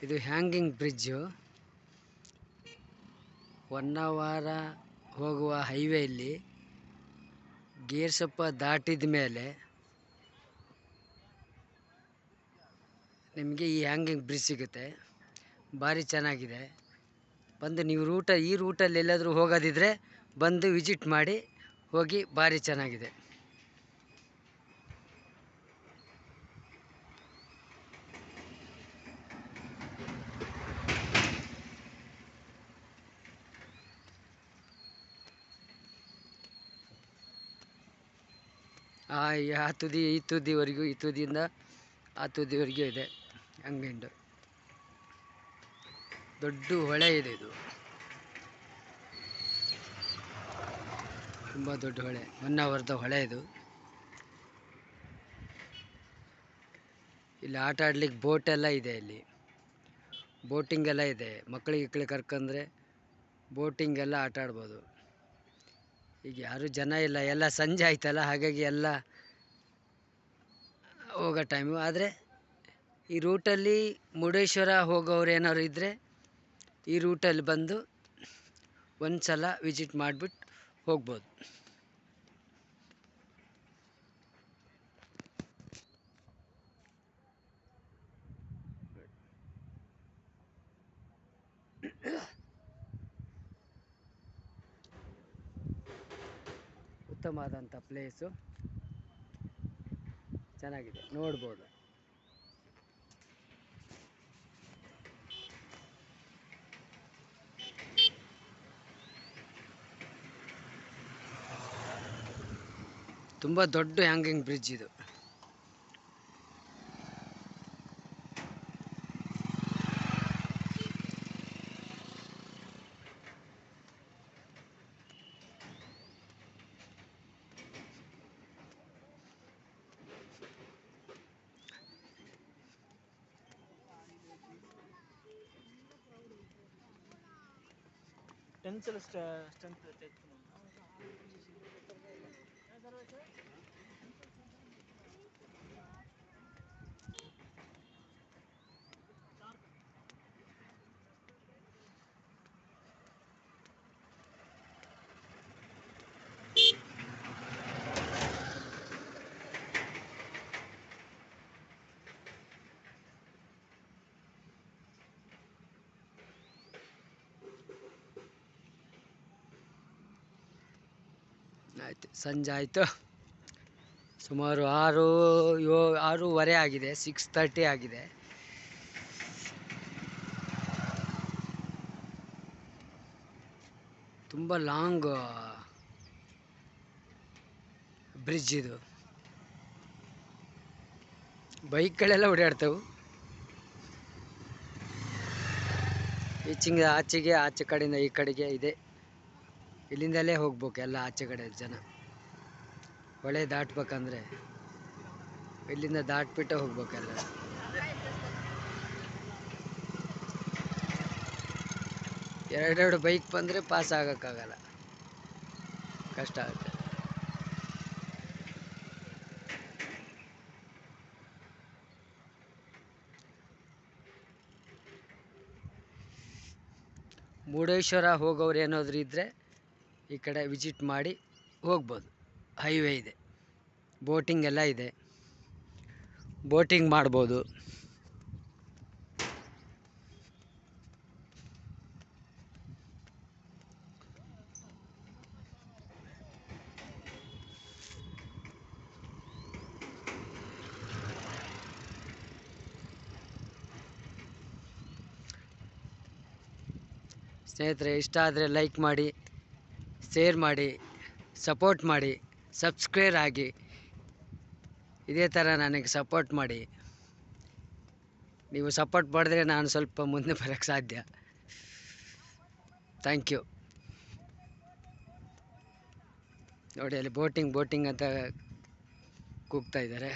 ಇದು hanging bridge. Honnavar ಹೋಗುವ ಹೈವೇಯಲ್ಲಿ ಗೇರ್ಸಪ್ಪ ದಾಟಿದ ಮೇಲೆ ನಿಮಗೆ ಈ ಹ್ಯಾಂಗಿಂಗ್ ಬ್ರಿಡ್ಜ್ ಸಿಗುತ್ತೆ. ಭಾರಿ ಚೆನ್ನಾಗಿದೆ. ಬಂದು ನೀವು ಈ ರೂಟಲ್ಲಿ ಎಲ್ಲಾದರೂ ಹೋಗೋದಿದ್ರೆ ಬಂದು ವಿಸಿಟ್ ಮಾಡಿ ಹೋಗಿ. ಭಾರಿ ಚೆನ್ನಾಗಿದೆ. ಆ ತುದಿ ಈ ತುದಿವರೆಗೂ, ಈ ತುದಿಯಿಂದ ಆ ತುದಿವರೆಗೂ ಇದೆ ಹಂಗಿಂಡು. ದೊಡ್ಡ ಹೊಳೆ ಇದೆ. ಇದು ತುಂಬ ದೊಡ್ಡ ಹೊಳೆ, ಹೊನ್ನಾವರದ ಹೊಳೆ ಇದು. ಇಲ್ಲಿ ಆಟ ಆಡ್ಲಿಕ್ಕೆ ಬೋಟ್ ಎಲ್ಲ ಇದೆ. ಇಲ್ಲಿ ಬೋಟಿಂಗ್ ಎಲ್ಲ ಇದೆ. ಮಕ್ಕಳಿಗೆ ಕರ್ಕೊಂಡ್ರೆ ಬೋಟಿಂಗ್ ಎಲ್ಲ ಆಟ ಆಡ್ಬೋದು. ಈಗ ಯಾರೂ ಜನ ಇಲ್ಲ, ಎಲ್ಲ ಸಂಜೆ ಆಯ್ತಲ್ಲ, ಹಾಗಾಗಿ ಎಲ್ಲ ಹೋಗೋ ಟೈಮು. ಆದರೆ ಈ ರೂಟಲ್ಲಿ ಮುರುಡೇಶ್ವರ ಹೋಗೋರು ಏನಾದ್ರು ಇದ್ದರೆ ಈ ರೂಟಲ್ಲಿ ಬಂದು ಒಂದು ಸಲ ವಿಸಿಟ್ ಮಾಡಿಬಿಟ್ಟು ಹೋಗ್ಬೋದು. ಉತ್ತಮವಾದಂಥ ಪ್ಲೇಸು, ಚೆನ್ನಾಗಿದೆ, ನೋಡ್ಬೋದು. ತುಂಬ ದೊಡ್ಡ ಹ್ಯಾಂಗಿಂಗ್ ಬ್ರಿಡ್ಜ್ ಇದು. ಆಯಿತು, ಸಂಜೆ ಆಯಿತು. ಸುಮಾರು 6:30 ಆಗಿದೆ. 6:30 ಆಗಿದೆ. ತುಂಬ ಲಾಂಗ್ ಬ್ರಿಡ್ಜ್ ಇದು. ಬೈಕ್ಗಳೆಲ್ಲ ಓಡಾಡ್ತವೆ. ಆಚೆಗೆ, ಆಚೆ ಕಡೆಯಿಂದ ಈ ಕಡೆಗೆ ಇದೆ. ಇಲ್ಲಿಂದಲೇ ಹೋಗ್ಬೇಕು ಎಲ್ಲ ಆಚೆ ಕಡೆ ಜನ. ಹೊಳೆ ದಾಟ್ಬೇಕಂದ್ರೆ ಇಲ್ಲಿಂದ ದಾಟ್ಬಿಟ್ಟು ಹೋಗ್ಬೇಕೆಲ್ಲ. ಎರಡೆರಡು ಬೈಕ್ ಬಂದರೆ ಪಾಸ್ ಆಗೋಕ್ಕಾಗಲ್ಲ, ಕಷ್ಟ ಆಗುತ್ತೆ. ಮುರುಡೇಶ್ವರ ಹೋಗೋರು ಏನಾದರೂ ಇದ್ದರೆ ಈ ಕಡೆ ವಿಸಿಟ್ ಮಾಡಿ ಹೋಗ್ಬೋದು. ಹೈವೇ ಇದೆ, ಬೋಟಿಂಗ್ ಎಲ್ಲ ಇದೆ, ಬೋಟಿಂಗ್ ಮಾಡ್ಬೋದು. ಸ್ನೇಹಿತರೆ, ಇಷ್ಟ ಆದರೆ ಲೈಕ್ ಮಾಡಿ, ಶೇರ್ ಮಾಡಿ, ಸಪೋರ್ಟ್ ಮಾಡಿ, ಸಬ್ಸ್ಕ್ರೈಬ್ ಆಗಿ. ಇದೇ ಥರ ನನಗೆ ಸಪೋರ್ಟ್ ಮಾಡಿ. ನೀವು ಸಪೋರ್ಟ್ ಮಾಡಿದ್ರೆ ನಾನು ಸ್ವಲ್ಪ ಮುಂದೆ ಬರೋಕ್ಕೆ ಸಾಧ್ಯ. Thank you. ನೋಡಿ, ಅಲ್ಲಿ ಬೋಟಿಂಗ್ ಅಂತ ಕೂಗ್ತಾ ಇದ್ದಾರೆ.